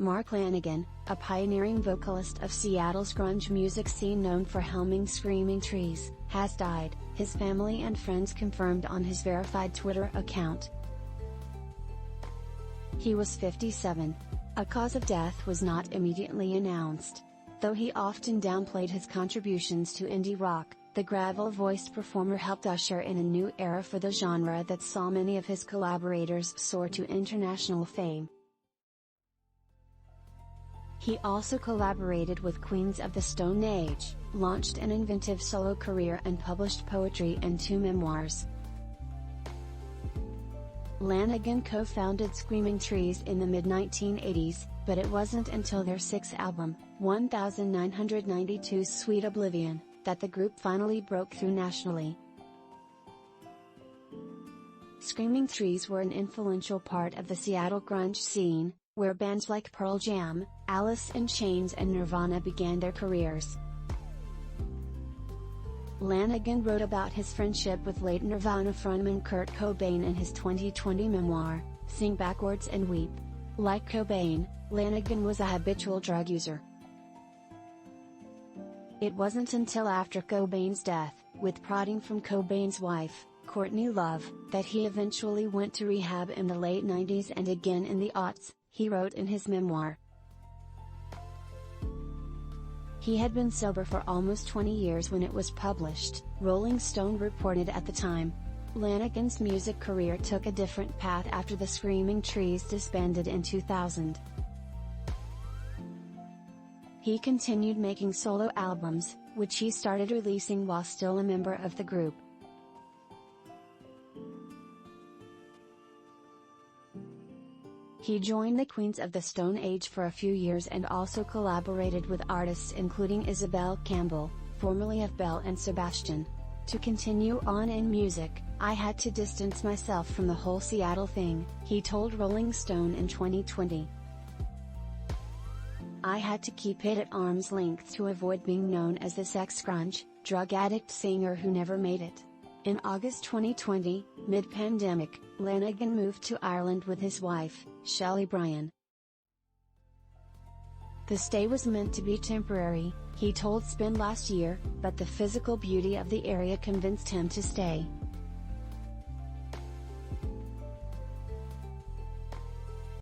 Mark Lanegan, a pioneering vocalist of Seattle's grunge music scene known for helming Screaming Trees, has died, his family and friends confirmed on his verified Twitter account. He was 57. A cause of death was not immediately announced. Though he often downplayed his contributions to indie rock, the gravel-voiced performer helped usher in a new era for the genre that saw many of his collaborators soar to international fame. He also collaborated with Queens of the Stone Age, launched an inventive solo career and published poetry and 2 memoirs. Lanegan co-founded Screaming Trees in the mid-1980s, but it wasn't until their 6th album, 1992's Sweet Oblivion, that the group finally broke through nationally. Screaming Trees were an influential part of the Seattle grunge scene, where bands like Pearl Jam, Alice in Chains and Nirvana began their careers. Lanegan wrote about his friendship with late Nirvana frontman Kurt Cobain in his 2020 memoir, Sing Backwards and Weep. Like Cobain, Lanegan was a habitual drug user. It wasn't until after Cobain's death, with prodding from Cobain's wife, Courtney Love, that he eventually went to rehab in the late 90s and again in the aughts, he wrote in his memoir. He had been sober for almost 20 years when it was published, Rolling Stone reported at the time. Lanegan's music career took a different path after the Screaming Trees disbanded in 2000. He continued making solo albums, which he started releasing while still a member of the group. He joined the Queens of the Stone Age for a few years and also collaborated with artists including Isabel Campbell, formerly of Belle and Sebastian. To continue on in music, I had to distance myself from the whole Seattle thing, he told Rolling Stone in 2020. I had to keep it at arm's length to avoid being known as the sex grunge, drug addict singer who never made it. In August 2020, mid-pandemic, Lanegan moved to Ireland with his wife, Shelley Bryan. The stay was meant to be temporary, he told Spin last year, but the physical beauty of the area convinced him to stay.